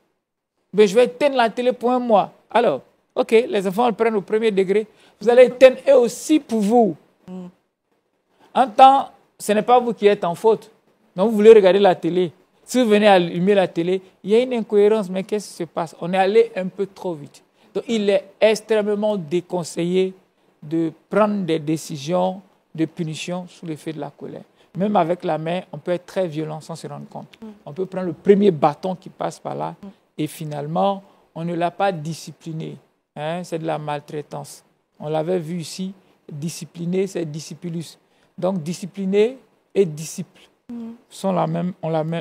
Mais je vais éteindre la télé pour un mois. Alors, ok, les enfants le prennent au premier degré. Vous allez éteindre eux aussi pour vous. En temps, ce n'est pas vous qui êtes en faute. Donc, vous voulez regarder la télé. Si vous venez allumer la télé, il y a une incohérence, mais qu'est-ce qui se passe? On est allé un peu trop vite. Donc, il est extrêmement déconseillé de prendre des décisions de punition sous l'effet de la colère. Même avec la main, on peut être très violent sans se rendre compte. On peut prendre le premier bâton qui passe par là et finalement, on ne l'a pas discipliné. Hein? C'est de la maltraitance. On l'avait vu ici, discipliner, c'est discipulus. Donc, discipliner et disciple sont la même,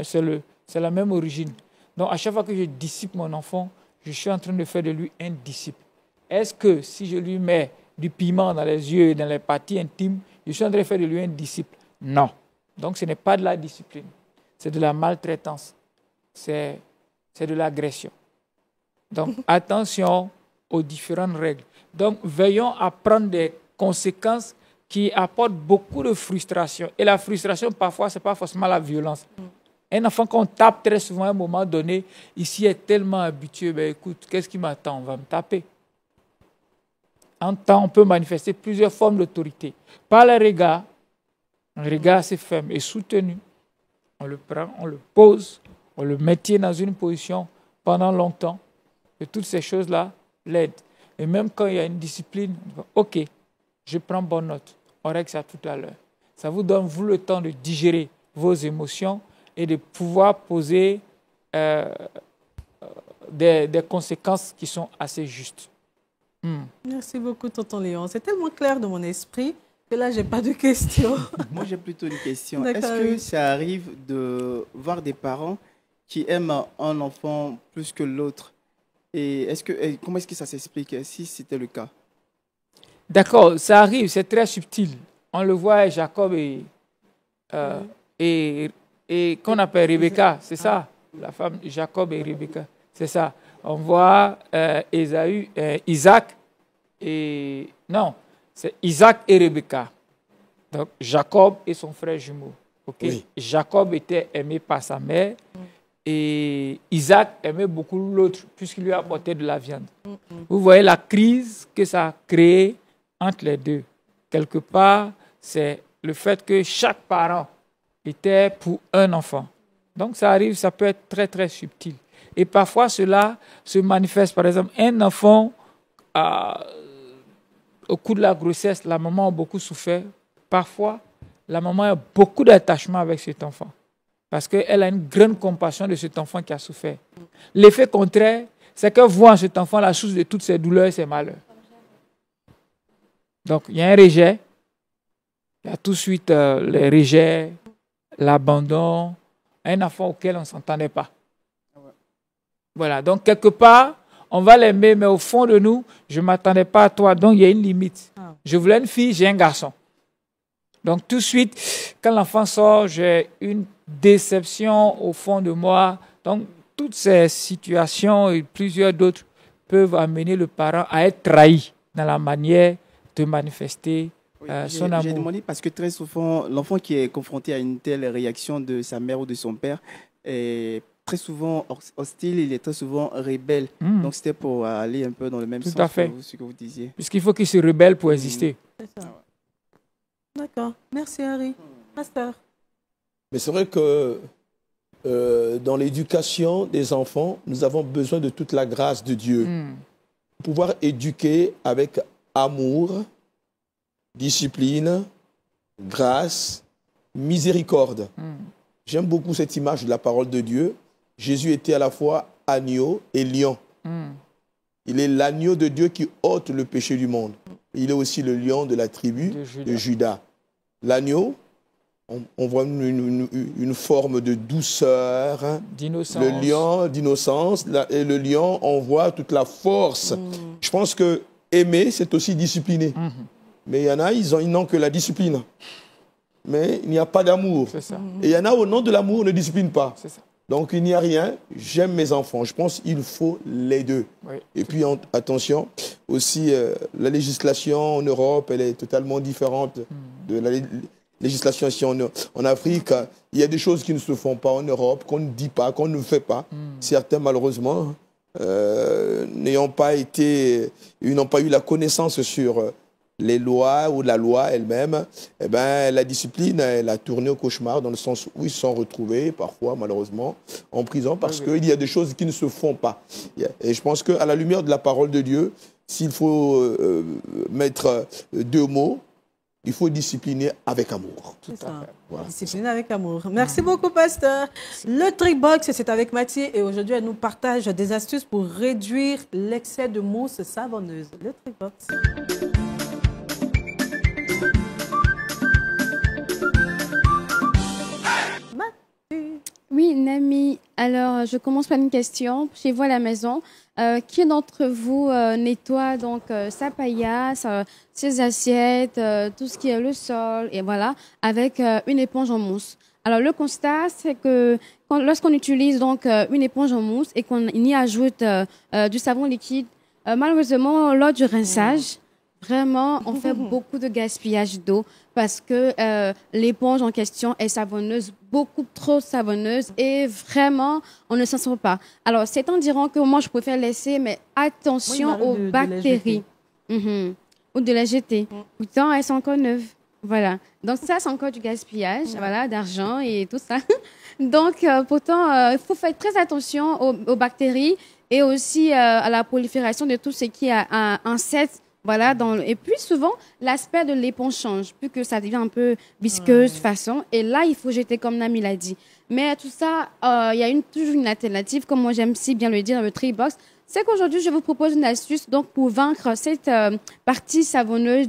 c'est la même origine. Donc, à chaque fois que je disciple mon enfant, je suis en train de faire de lui un disciple. Est-ce que si je lui mets du piment dans les yeux et dans les parties intimes, je suis en train de faire de lui un disciple? Non. Donc, ce n'est pas de la discipline. C'est de la maltraitance. C'est de l'agression. Donc, attention aux différentes règles. Donc, veillons à prendre des conséquences qui apportent beaucoup de frustration. Et la frustration, parfois, ce n'est pas forcément la violence. Un enfant qu'on tape très souvent à un moment donné, ici est tellement habitué, ben, écoute, qu'est-ce qui m'attend? On va me taper. En temps, on peut manifester plusieurs formes d'autorité. Par le regard, un regard assez ferme et soutenu. On le prend, on le pose, on le maintient dans une position pendant longtemps. Et toutes ces choses-là l'aident. Et même quand il y a une discipline, on va, OK, je prends bonne note. On règle ça tout à l'heure. Ça vous donne, vous, le temps de digérer vos émotions et de pouvoir poser des conséquences qui sont assez justes. Merci beaucoup, tonton Léon. C'est tellement clair dans mon esprit que là, je n'ai pas de questions. Moi, j'ai plutôt une question. Est-ce que ça arrive de voir des parents qui aiment un enfant plus que l'autre? Et comment est-ce que ça s'explique si c'était le cas? D'accord, ça arrive, c'est très subtil. On le voit, Jacob et qu'on appelle Rebecca, c'est ça, la femme de Jacob et Rebecca, c'est ça. On voit Isaac et... Non, c'est Isaac et Rebecca. Donc, Jacob et son frère jumeau. Okay? Oui. Jacob était aimé par sa mère et Isaac aimait beaucoup l'autre puisqu'il lui apportait de la viande. Vous voyez la crise que ça a créée entre les deux. Quelque part, c'est le fait que chaque parent était pour un enfant. Donc, ça arrive, ça peut être très, très subtil. Et parfois, cela se manifeste. Par exemple, un enfant, au cours de la grossesse, la maman a beaucoup souffert. Parfois, la maman a beaucoup d'attachement avec cet enfant. Parce qu'elle a une grande compassion de cet enfant qui a souffert. L'effet contraire, c'est qu'elle voit en cet enfant la source de toutes ses douleurs et ses malheurs. Donc, il y a un rejet. Il y a tout de suite les rejets, l'abandon, un enfant auquel on ne s'entendait pas. Voilà, donc quelque part, on va l'aimer, mais au fond de nous, je ne m'attendais pas à toi, donc il y a une limite. Je voulais une fille, j'ai un garçon. Donc tout de suite, quand l'enfant sort, j'ai une déception au fond de moi. Donc toutes ces situations et plusieurs d'autres peuvent amener le parent à être trahi dans la manière de manifester son amour. J'ai demandé parce que très souvent, l'enfant qui est confronté à une telle réaction de sa mère ou de son père est très souvent hostile, il est très souvent rebelle. Donc c'était pour aller un peu dans le même sens que ce que vous disiez. Puisqu'il faut qu'il se rebelle pour exister. C'est ça. D'accord. Merci, Harry. Pasteur. Mais c'est vrai que dans l'éducation des enfants, nous avons besoin de toute la grâce de Dieu. Pouvoir éduquer avec amour, discipline, grâce, miséricorde. J'aime beaucoup cette image de la parole de Dieu. Jésus était à la fois agneau et lion. Il est l'agneau de Dieu qui ôte le péché du monde. Il est aussi le lion de la tribu de Juda. L'agneau, on voit une forme de douceur. D'innocence. Le lion, d'innocence. Et le lion, on voit toute la force. Je pense que aimer, c'est aussi discipliner. Mais il y en a, ils n'ont que la discipline. Mais il n'y a pas d'amour. Et il y en a, au nom de l'amour, on ne discipline pas. Donc, il n'y a rien. J'aime mes enfants. Je pense qu'il faut les deux. Oui. Et puis, attention, aussi, la législation en Europe, elle est totalement différente de la législation ici en Afrique. Il y a des choses qui ne se font pas en Europe, qu'on ne dit pas, qu'on ne fait pas. Certains, malheureusement, n'ont pas eu la connaissance sur les lois ou la loi elle-même, eh ben, la discipline, elle a tourné au cauchemar dans le sens où ils se sont retrouvés, parfois, malheureusement, en prison parce qu'il y a des choses qui ne se font pas. Et je pense qu'à la lumière de la parole de Dieu, s'il faut mettre deux mots, il faut discipliner avec amour. C'est ça. Voilà. Discipliner avec amour. Merci beaucoup, pasteur. Le Trickbox, c'est avec Mathieu et aujourd'hui, elle nous partage des astuces pour réduire l'excès de mousse savonneuse. Le Trickbox. Oui, Nami. Alors, je commence par une question. Chez vous à la maison, qui d'entre vous nettoie donc sa paillasse, ses assiettes, tout ce qui est le sol, et voilà, avec une éponge en mousse? Alors, le constat, c'est que lorsqu'on utilise donc une éponge en mousse et qu'on y ajoute du savon liquide, malheureusement, lors du rinçage, vraiment, on fait beaucoup de gaspillage d'eau parce que l'éponge en question est savonneuse, beaucoup trop savonneuse et vraiment, on ne s'en sort pas. Alors, certains diront que moi, je préfère laisser, mais attention aux bactéries. Ou de la jeter. Pourtant, elles sont encore neuves. Voilà. Donc, ça, c'est encore du gaspillage voilà, d'argent et tout ça. Donc, pourtant, il faut faire très attention aux bactéries et aussi à la prolifération de tout ce qui est insectes. Voilà, et puis souvent, l'aspect de l'éponge change, plus que ça devient un peu visqueuse, façon. Et là, il faut jeter comme Nami l'a dit. Mais tout ça, il y a toujours une alternative, comme moi j'aime si bien le dire dans le Trickbox. C'est qu'aujourd'hui, je vous propose une astuce donc, pour vaincre cette partie savonneuse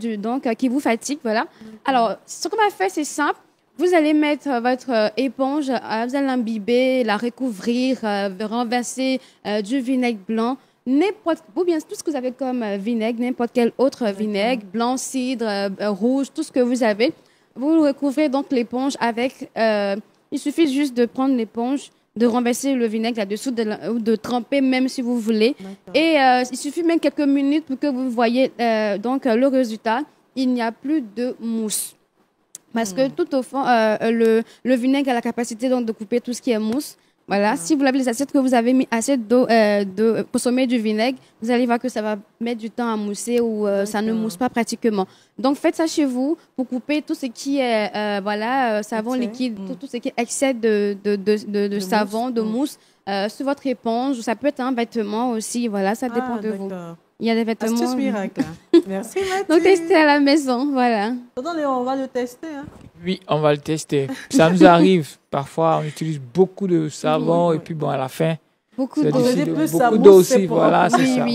qui vous fatigue. Voilà. Alors, ce qu'on va faire, c'est simple. Vous allez mettre votre éponge, vous allez l'imbiber, la recouvrir, renverser du vinaigre blanc. Ou bien tout ce que vous avez comme vinaigre, n'importe quel autre vinaigre, blanc, cidre, rouge, tout ce que vous avez. Vous recouvrez donc l'éponge avec... il suffit juste de prendre l'éponge, de renverser le vinaigre là-dessous, ou de tremper même si vous voulez. Et il suffit même quelques minutes pour que vous voyez donc le résultat. Il n'y a plus de mousse. Parce que tout au fond, le vinaigre a la capacité donc, de couper tout ce qui est mousse. Voilà, si vous lavez les assiettes que vous avez mis assez d'eau, de consommer du vinaigre, vous allez voir que ça va mettre du temps à mousser ou ça ne mousse pas pratiquement. Donc faites ça chez vous pour couper tout ce qui est savon liquide, tout ce qui est excès de savon, de mousse sur votre éponge. Ça peut être un vêtement aussi, voilà, ça dépend de vous. Il y a des vêtements. Astuce miracle. Merci Mathieu. Donc testez à la maison, voilà. Attendez, on va le tester. Hein. Oui, on va le tester. Ça nous arrive. Parfois, on utilise beaucoup de savon et puis bon, à la fin, beaucoup d'eau. Beaucoup d'eau aussi, voilà, c'est ça. Oui.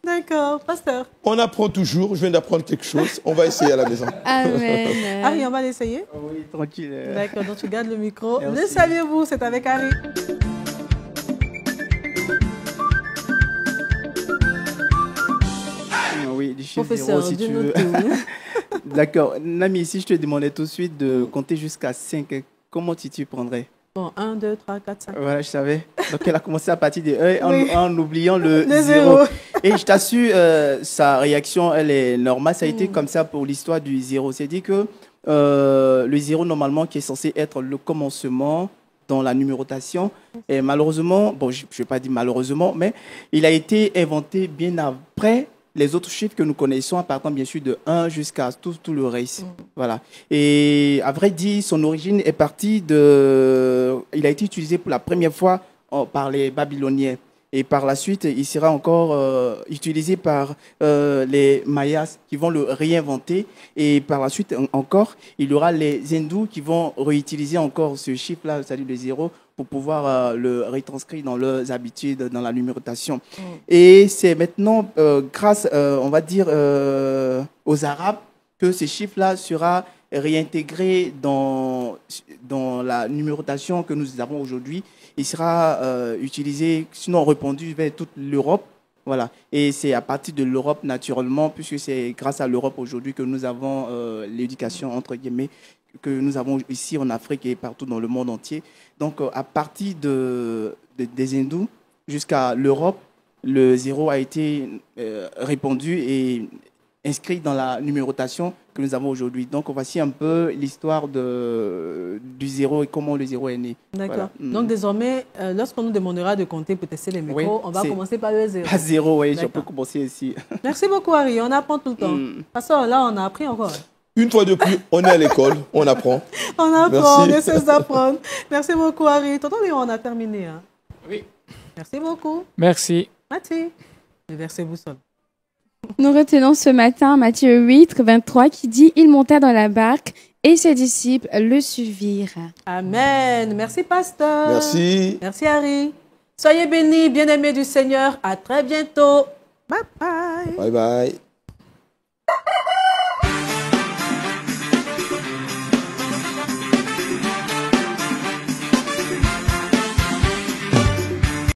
D'accord, pasteur. On apprend toujours. Je viens d'apprendre quelque chose. On va essayer à la maison. Amen. Harry, on va l'essayer? Oui, tranquille. D'accord, donc tu gardes le micro. Merci. Le saviez-vous, c'est avec Harry. Oui, du chiffre Professeur, 0 si tu veux. D'accord. Nami, si je te demandais tout de suite de compter jusqu'à 5, comment tu prendrais? Bon, 1, 2, 3, 4, 5. Voilà, je savais. Donc, elle a commencé à partir de 1 Oui. en oubliant le 0. Et je t'assure, sa réaction, elle est normale. Ça a été comme ça pour l'histoire du 0. C'est-à-dire que le 0, normalement, qui est censé être le commencement dans la numérotation, et malheureusement, bon, je ne vais pas dire malheureusement, mais il a été inventé bien après les autres chiffres que nous connaissons, en partant bien sûr de 1 jusqu'à tout le reste. Voilà. Et à vrai dire, son origine est partie de... Il a été utilisé pour la première fois par les Babyloniens. Et par la suite, il sera encore utilisé par les Mayas qui vont le réinventer. Et par la suite encore, il y aura les hindous qui vont réutiliser encore ce chiffre-là, c'est-à-dire le 0, pour pouvoir le retranscrire dans leurs habitudes, dans la numérotation. Et c'est maintenant grâce, on va dire, aux Arabes que ce chiffre-là sera réintégré dans la numérotation que nous avons aujourd'hui. Il sera utilisé, sinon répandu vers toute l'Europe. Voilà. Et c'est à partir de l'Europe, naturellement, puisque c'est grâce à l'Europe aujourd'hui que nous avons l'éducation, entre guillemets, que nous avons ici en Afrique et partout dans le monde entier. Donc, à partir des hindous jusqu'à l'Europe, le 0 a été répandu et inscrit dans la numérotation que nous avons aujourd'hui. Donc, voici un peu l'histoire du 0 et comment le 0 est né. D'accord. Voilà. Donc, désormais, lorsqu'on nous demandera de compter pour tester les micros, Oui, on va commencer par le 0. Pas 0, oui, je D'accord. peux commencer ici. Merci beaucoup, Harry. On apprend tout le temps. Pasteur, là, on a appris encore. Une fois de plus, on est à l'école, on apprend. On apprend, on Merci. essaie d'apprendre. Merci beaucoup, Harry. Tonton Léon, on a terminé. Hein? Oui. Merci beaucoup. Merci. Mathilde, le verset boussole. Nous retenons ce matin Matthieu 8, 23 qui dit « Il monta dans la barque et ses disciples le suivirent. » Amen. Merci, pasteur. Merci. Merci, Harry. Soyez bénis, bien-aimés du Seigneur. À très bientôt. Bye bye. Bye bye.